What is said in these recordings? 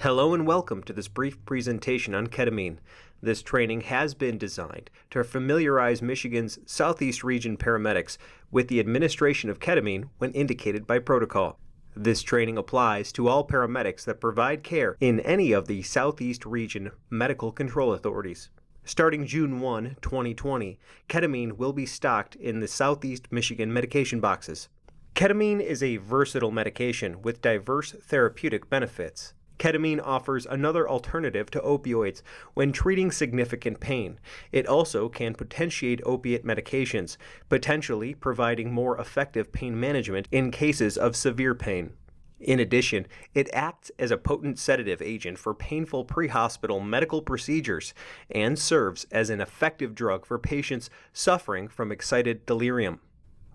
Hello and welcome to this brief presentation on ketamine. This training has been designed to familiarize Michigan's Southeast Region paramedics with the administration of ketamine when indicated by protocol. This training applies to all paramedics that provide care in any of the Southeast Region medical control authorities. Starting June 1, 2020, ketamine will be stocked in the Southeast Michigan medication boxes. Ketamine is a versatile medication with diverse therapeutic benefits. Ketamine offers another alternative to opioids when treating significant pain. It also can potentiate opiate medications, potentially providing more effective pain management in cases of severe pain. In addition, it acts as a potent sedative agent for painful pre-hospital medical procedures and serves as an effective drug for patients suffering from excited delirium.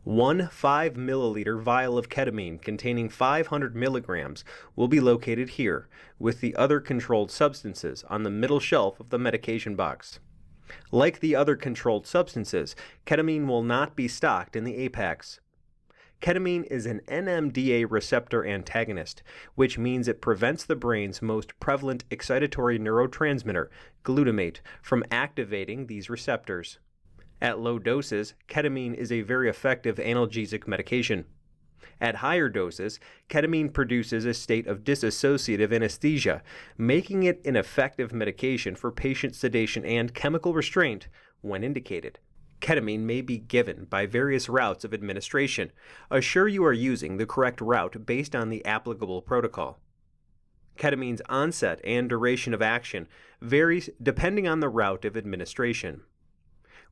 One 5 milliliter vial of ketamine containing 500 milligrams will be located here, with the other controlled substances on the middle shelf of the medication box. Like the other controlled substances, ketamine will not be stocked in the apex. Ketamine is an NMDA receptor antagonist, which means it prevents the brain's most prevalent excitatory neurotransmitter, glutamate, from activating these receptors. At low doses, ketamine is a very effective analgesic medication. At higher doses, ketamine produces a state of dissociative anesthesia, making it an effective medication for patient sedation and chemical restraint when indicated. Ketamine may be given by various routes of administration. Assure you are using the correct route based on the applicable protocol. Ketamine's onset and duration of action varies depending on the route of administration.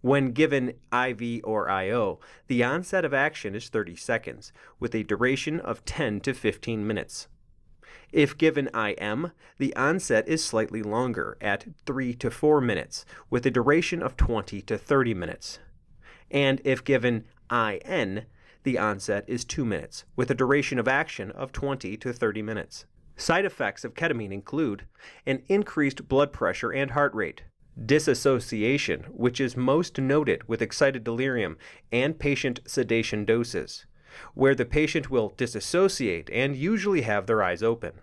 When given IV or IO, the onset of action is 30 seconds, with a duration of 10 to 15 minutes. If given IM, the onset is slightly longer, at 3 to 4 minutes, with a duration of 20 to 30 minutes. And if given IN, the onset is 2 minutes, with a duration of action of 20 to 30 minutes. Side effects of ketamine include an increased blood pressure and heart rate, dissociation, which is most noted with excited delirium and patient sedation doses, where the patient will disassociate and usually have their eyes open.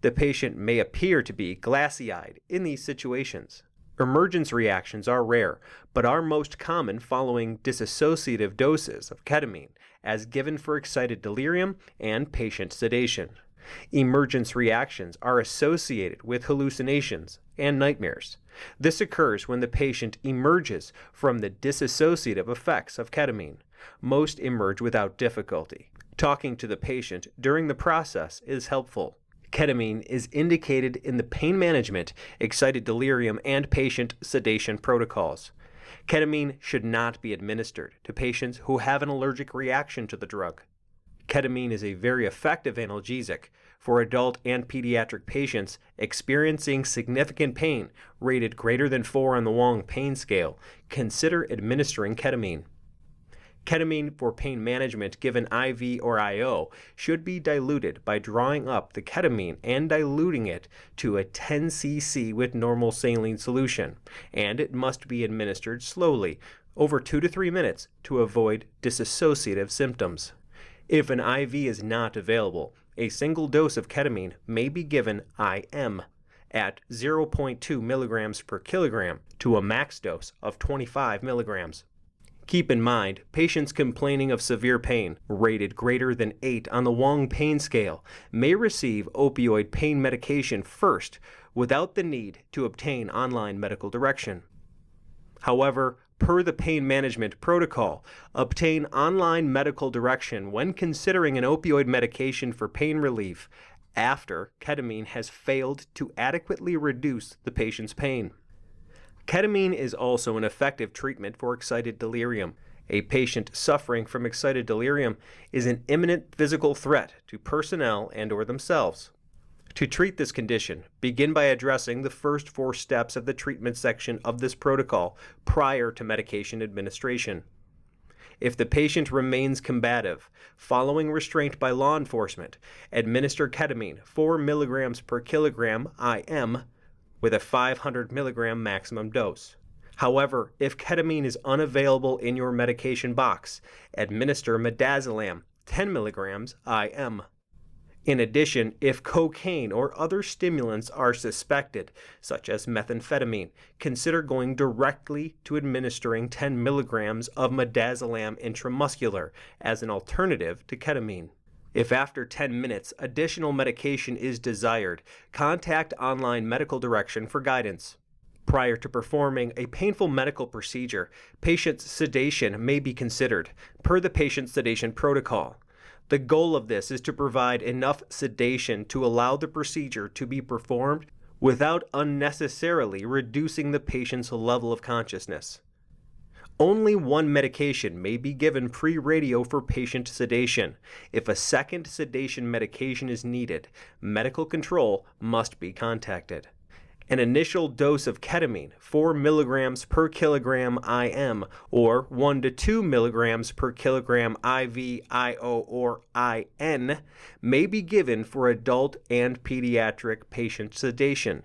The patient may appear to be glassy-eyed in these situations. Emergence reactions are rare, but are most common following dissociative doses of ketamine, as given for excited delirium and patient sedation. Emergence reactions are associated with hallucinations and nightmares. This occurs when the patient emerges from the dissociative effects of ketamine. Most emerge without difficulty. Talking to the patient during the process is helpful. Ketamine is indicated in the pain management, excited delirium, and patient sedation protocols. Ketamine should not be administered to patients who have an allergic reaction to the drug. Ketamine is a very effective analgesic for adult and pediatric patients experiencing significant pain rated greater than 4 on the Wong pain scale. Consider administering ketamine. Ketamine for pain management given IV or IO should be diluted by drawing up the ketamine and diluting it to a 10 cc with normal saline solution, and it must be administered slowly over 2 to 3 minutes to avoid dissociative symptoms. If an IV is not available, a single dose of ketamine may be given IM at 0.2 milligrams per kilogram to a max dose of 25 milligrams. Keep in mind, patients complaining of severe pain, rated greater than 8 on the Wong pain scale, may receive opioid pain medication first without the need to obtain online medical direction. However, per the pain management protocol, obtain online medical direction when considering an opioid medication for pain relief after ketamine has failed to adequately reduce the patient's pain. Ketamine is also an effective treatment for excited delirium. A patient suffering from excited delirium is an imminent physical threat to personnel and/or themselves. To treat this condition, begin by addressing the first 4 steps of the treatment section of this protocol prior to medication administration. If the patient remains combative, following restraint by law enforcement, administer ketamine 4 milligrams per kilogram IM with a 500 milligram maximum dose. However, if ketamine is unavailable in your medication box, administer midazolam 10 milligrams IM. In addition, if cocaine or other stimulants are suspected, such as methamphetamine, consider going directly to administering 10 milligrams of midazolam intramuscular as an alternative to ketamine. If after 10 minutes additional medication is desired, contact online medical direction for guidance. Prior to performing a painful medical procedure, patient's sedation may be considered, per the patient's sedation protocol. The goal of this is to provide enough sedation to allow the procedure to be performed without unnecessarily reducing the patient's level of consciousness. Only one medication may be given pre-radio for patient sedation. If a second sedation medication is needed, medical control must be contacted. An initial dose of ketamine, 4 milligrams per kilogram IM or 1 to 2 milligrams per kilogram IV, IO, or IN, may be given for adult and pediatric patient sedation.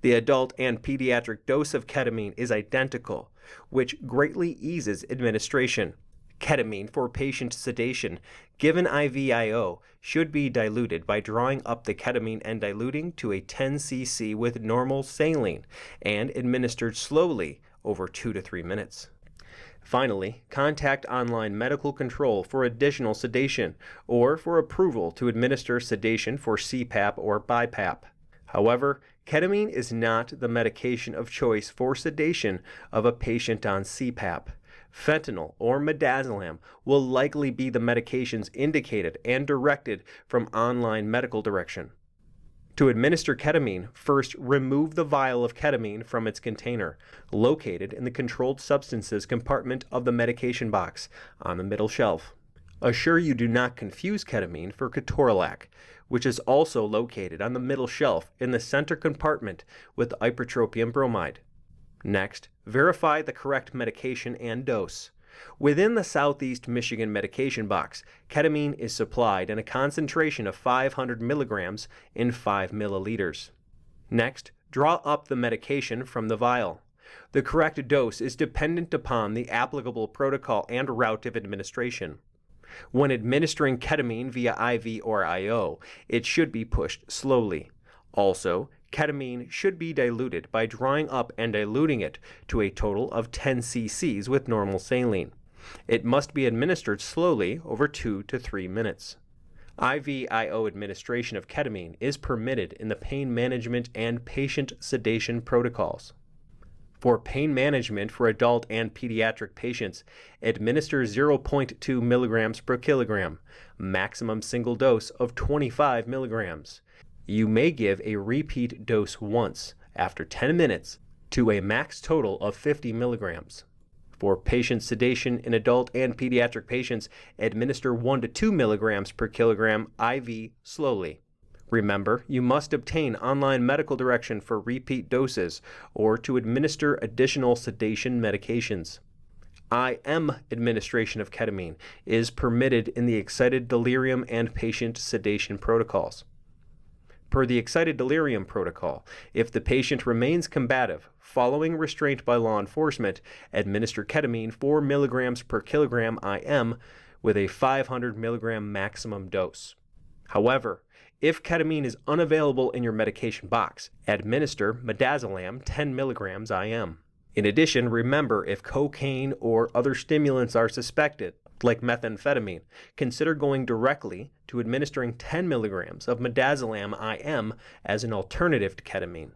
The adult and pediatric dose of ketamine is identical, which greatly eases administration. Ketamine for patient sedation, given IVIO, should be diluted by drawing up the ketamine and diluting to a 10 cc with normal saline and administered slowly over 2 to 3 minutes. Finally, contact online medical control for additional sedation or for approval to administer sedation for CPAP or BiPAP. However, ketamine is not the medication of choice for sedation of a patient on CPAP. Fentanyl or midazolam will likely be the medications indicated and directed from online medical direction. To administer ketamine, first remove the vial of ketamine from its container, located in the controlled substances compartment of the medication box on the middle shelf. Assure you do not confuse ketamine for ketorolac, which is also located on the middle shelf in the center compartment with ipratropium bromide. Next, verify the correct medication and dose. Within the Southeast Michigan Medication Box, ketamine is supplied in a concentration of 500 milligrams in 5 milliliters. Next, draw up the medication from the vial. The correct dose is dependent upon the applicable protocol and route of administration. When administering ketamine via IV or IO, it should be pushed slowly. Also, ketamine should be diluted by drawing up and diluting it to a total of 10 cc's with normal saline. It must be administered slowly over 2 to 3 minutes. IV/IO administration of ketamine is permitted in the pain management and patient sedation protocols. For pain management for adult and pediatric patients, administer 0.2 milligrams per kilogram, maximum single dose of 25 milligrams. You may give a repeat dose once after 10 minutes to a max total of 50 milligrams. For patient sedation in adult and pediatric patients, administer 1 to 2 milligrams per kilogram IV slowly. Remember, you must obtain online medical direction for repeat doses or to administer additional sedation medications. IM administration of ketamine is permitted in the excited delirium and patient sedation protocols. Per the excited delirium protocol, if the patient remains combative following restraint by law enforcement, administer ketamine 4 milligrams per kilogram IM with a 500 milligram maximum dose. However, if ketamine is unavailable in your medication box, administer midazolam 10 milligrams IM. In addition, remember if cocaine or other stimulants are suspected, like methamphetamine, consider going directly to administering 10 milligrams of midazolam IM as an alternative to ketamine.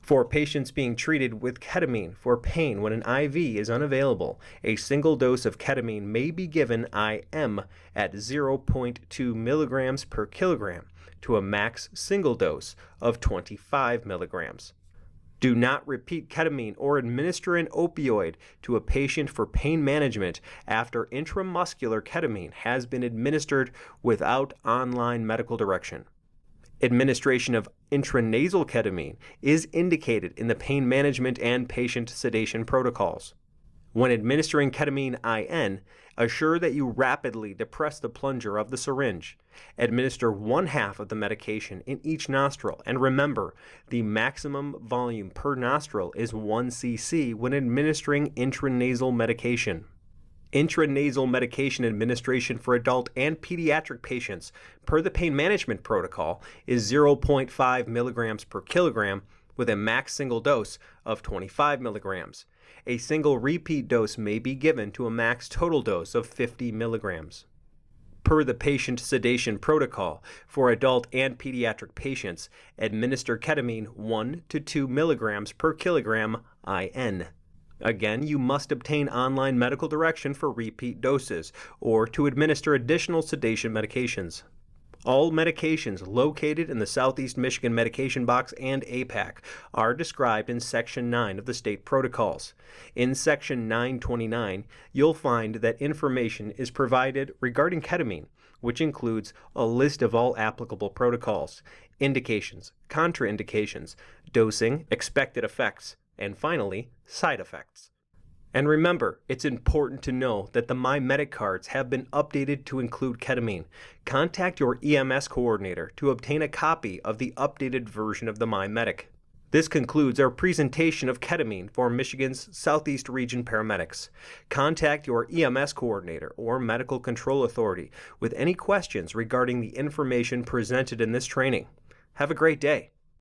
For patients being treated with ketamine for pain when an IV is unavailable, a single dose of ketamine may be given IM at 0.2 milligrams per kilogram to a max single dose of 25 milligrams. Do not repeat ketamine or administer an opioid to a patient for pain management after intramuscular ketamine has been administered without online medical direction. Administration of intranasal ketamine is indicated in the pain management and patient sedation protocols. When administering ketamine IN, assure that you rapidly depress the plunger of the syringe. Administer 1/2 of the medication in each nostril, and remember, the maximum volume per nostril is 1 cc when administering intranasal medication. Intranasal medication administration for adult and pediatric patients per the pain management protocol is 0.5 milligrams per kilogram with a max single dose of 25 milligrams. A single repeat dose may be given to a max total dose of 50 milligrams. Per the patient sedation protocol for adult and pediatric patients, administer ketamine 1 to 2 milligrams per kilogram IN. Again, you must obtain online medical direction for repeat doses or to administer additional sedation medications. All medications located in the Southeast Michigan Medication Box and APAC are described in Section 9 of the state protocols. In Section 929, you'll find that information is provided regarding ketamine, which includes a list of all applicable protocols, indications, contraindications, dosing, expected effects, and finally, side effects. And remember, it's important to know that the MyMedic cards have been updated to include ketamine. Contact your EMS coordinator to obtain a copy of the updated version of the MyMedic. This concludes our presentation of ketamine for Michigan's Southeast Region paramedics. Contact your EMS coordinator or medical control authority with any questions regarding the information presented in this training. Have a great day.